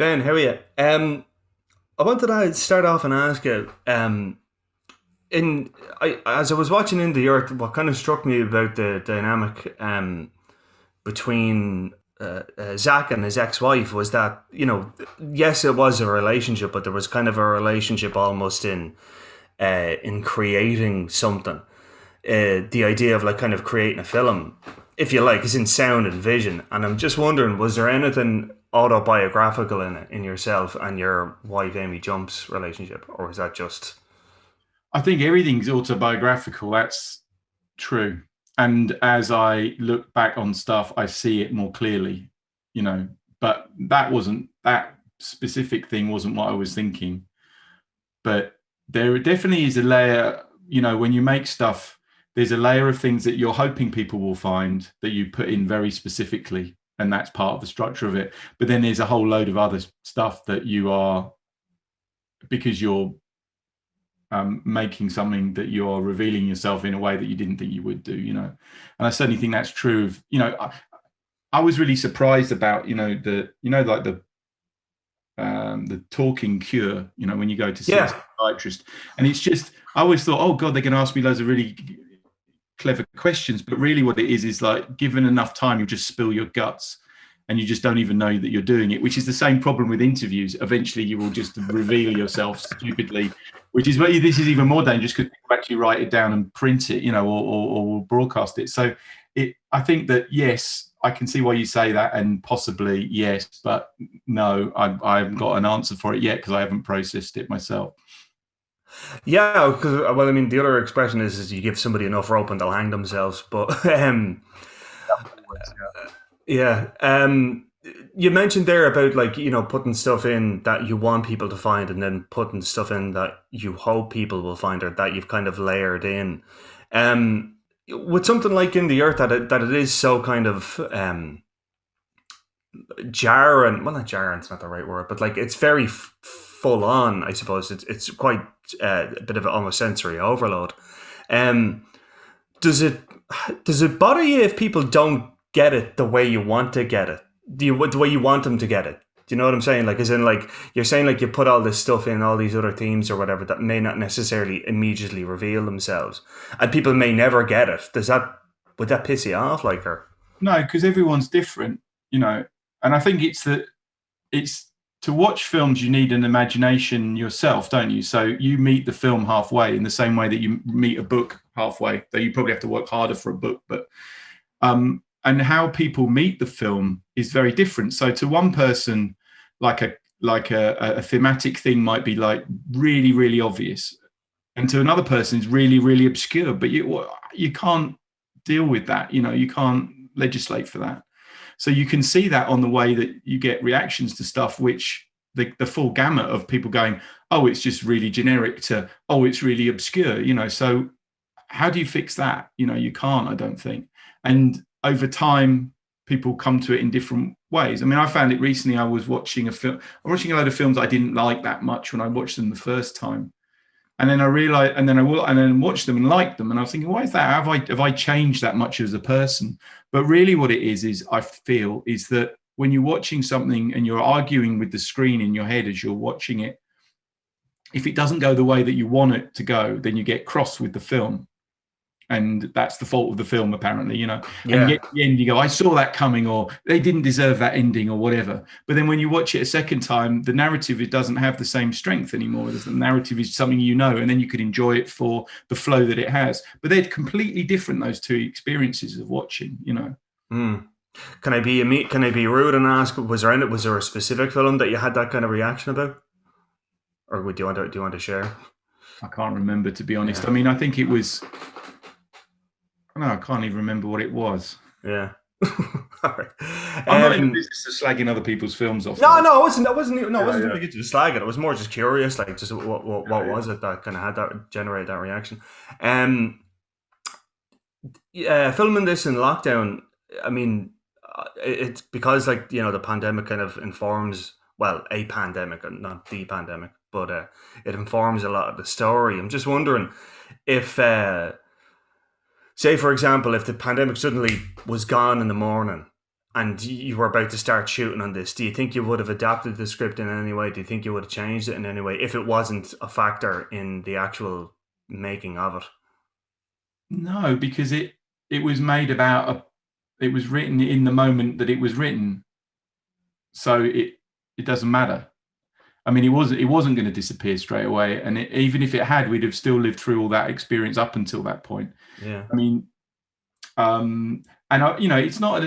Ben, how are you? I wanted to start off and ask you, as I was watching In the Earth, what kind of struck me about the dynamic between Zach and his ex-wife was that, yes, it was a relationship, but there was kind of a relationship almost in creating something. The idea of like kind of creating a film, if you like, is in sound and vision. And I'm just wondering, was there anything autobiographical in it, in yourself and your wife Amy Jump's relationship, or was that just? I think everything's autobiographical. That's true. And as I look back on stuff, I see it more clearly, you know. But that specific thing wasn't what I was thinking. But there definitely is a layer, when you make stuff, there's a layer of things that you're hoping people will find that you put in very specifically. And that's part of the structure of it. But then there's a whole load of other stuff that you are, because you're making something, that you're revealing yourself in a way that you didn't think you would do, And I certainly think that's true of, I was really surprised about, the talking cure, when you go to see a psychiatrist, and it's just, I always thought, oh God, they're going to ask me loads of really clever questions, but really what it is like, given enough time, you just spill your guts and you just don't even know that you're doing it, which is the same problem with interviews. Eventually you will just reveal yourself stupidly, which is why this is even more dangerous, because people actually write it down and print it, or broadcast it. So I think that, yes, I can see why you say that, and possibly yes, but no, I haven't got an answer for it yet because I haven't processed it myself. Yeah, because well, I mean, the other expression is you give somebody enough rope and they'll hang themselves. But yeah, you mentioned there about like putting stuff in that you want people to find, and then putting stuff in that you hope people will find, or that you've kind of layered in. With something like In the Earth, that it is so kind of jarring. Well, not jarring's not the right word, but like it's very full on. I suppose it's quite a bit of almost sensory overload. Um, does it bother you if people don't get it the way you want to get it? The way you want them to get it? Do you know what I'm saying? Like, as in, like, you're saying, like, you put all this stuff in, all these other themes or whatever that may not necessarily immediately reveal themselves, and people may never get it. Would that piss you off, like, or? No, because everyone's different, and I think it's to watch films, you need an imagination yourself, don't you? So you meet the film halfway in the same way that you meet a book halfway, though you probably have to work harder for a book. But and how people meet the film is very different. So to one person, like a thematic thing might be like really, really obvious, and to another person is really, really obscure. But you can't deal with that. You can't legislate for that. So you can see that on the way that you get reactions to stuff, which the full gamut of people going, oh, it's just really generic, to, oh, it's really obscure, So how do you fix that? You can't, I don't think. And over time, people come to it in different ways. I mean, I found it recently. I was watching I'm watching a load of films I didn't like that much when I watched them the first time. And then I realized, and then watched them and liked them. And I was thinking, why is that? Have I changed that much as a person? But really what it is I feel is that when you're watching something and you're arguing with the screen in your head as you're watching it, if it doesn't go the way that you want it to go, then you get cross with the film. And that's the fault of the film, apparently, Yeah. And yet at the end you go, I saw that coming, or they didn't deserve that ending, or whatever. But then when you watch it a second time, the narrative, it doesn't have the same strength anymore. The narrative is something and then you could enjoy it for the flow that it has. But they're completely different, those two experiences of watching, Mm. Can I be rude and ask, was there a specific film that you had that kind of reaction about, or do you want to share? I can't remember, to be honest. Yeah. I mean, I think it was. No, I can't even remember what it was. Yeah. All right. I'm not in the business of slagging other people's films off. No, I wasn't. I wasn't going to get you to slag it. I was more just curious, like, just what was it that kind of had that generated that reaction? Filming this in lockdown. I mean, it's because, like, the pandemic kind of informs. Well, a pandemic, and not the pandemic, but it informs a lot of the story. I'm just wondering if. Say, for example, if the pandemic suddenly was gone in the morning and you were about to start shooting on this, do you think you would have adapted the script in any way? Do you think you would have changed it in any way if it wasn't a factor in the actual making of it? No, because it was made about it was written in the moment that it was written, so it doesn't matter. I mean, it wasn't going to disappear straight away, and even if it had, we'd have still lived through all that experience up until that point. Yeah. I mean, and it's not.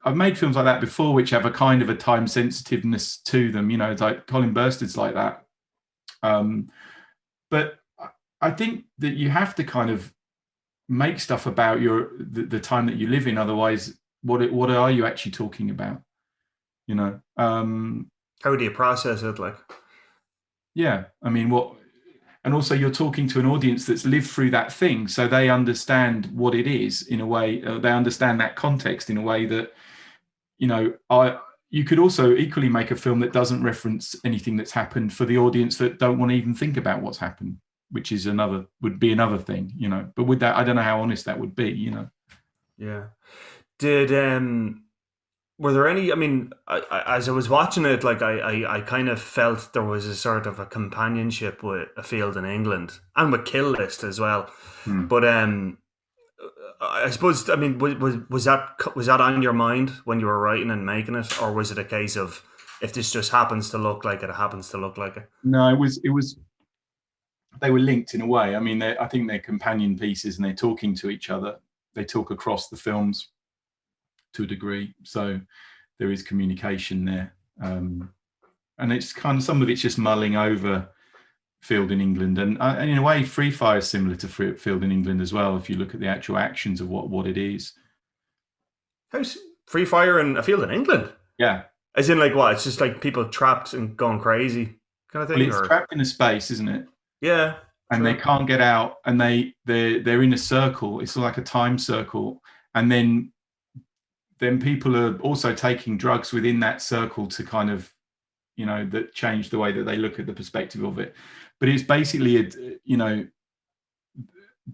I've made films like that before, which have a kind of a time sensitiveness to them. It's like Colin Burstead's like that. But I think that you have to kind of make stuff about the time that you live in. Otherwise, what are you actually talking about? How do you process it? Like, yeah, I mean, and also you're talking to an audience that's lived through that thing, so they understand what it is in a way. They understand that context in a way that, you could also equally make a film that doesn't reference anything that's happened for the audience that don't want to even think about what's happened, which is would be another thing, But with that, I don't know how honest that would be, Yeah. Did were there any? I mean, as I was watching it, like I kind of felt there was a sort of a companionship with A Field in England and with Kill List as well. But I suppose, I mean, was that on your mind when you were writing and making it, or was it a case of if this just happens to look like it, it happens to look like it? No, it was. They were linked in a way. I mean, I think they're companion pieces, and they're talking to each other. They talk across the films to a degree, so there is communication there. And it's kind of, some of it's just mulling over Field in England, and in a way, Free Fire is similar to Field in England as well. If you look at the actual actions of what it is. How's Free Fire and A Field in England? Yeah, as in like what? It's just like people trapped and going crazy kind of thing. Well, it's trapped in a space, isn't it? Yeah. And true. They can't get out, and they're in a circle. It's like a time circle, and then people are also taking drugs within that circle to kind of, that change the way that they look at the perspective of it. But it's basically the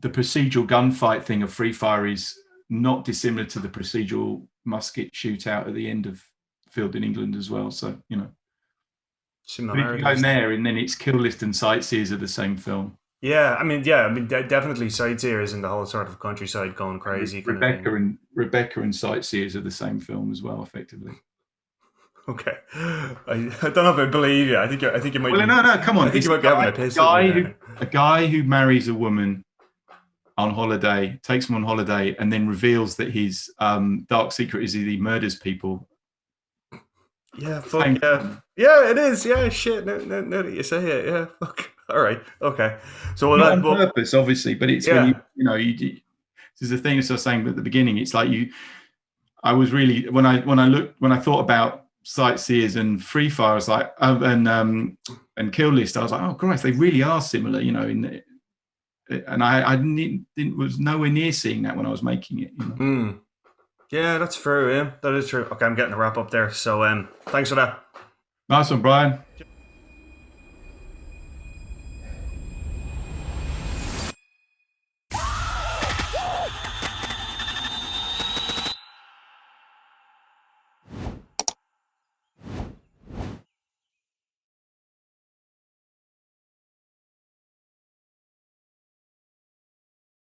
procedural gunfight thing of Free Fire is not dissimilar to the procedural musket shootout at the end of Field in England as well. So, but if you go there, and then it's Kill List and Sightseers are the same film. Yeah, I mean, definitely Sightseers and the whole sort of countryside going crazy. Rebecca and Sightseers are the same film as well, effectively. Okay, I don't know if I believe you. I think you might. Well, no, come on. I think you might be having a piss. A guy who marries a woman on holiday, takes him on holiday, and then reveals that his dark secret is that he murders people. Yeah, fuck yeah, it is. Yeah, shit. No, that you say it. Yeah, fuck. All right, okay. So not on purpose, obviously, but it's when you this is the thing as I was saying at the beginning. It's like I was really when I thought about Sightseers and Free Fire, I was like, and Kill List, I was like, oh Christ, they really are similar, and I was nowhere near seeing that when I was making it. Yeah, that's true. Yeah, that is true. Okay, I'm getting a wrap up there. So, thanks for that. Nice one, Brian.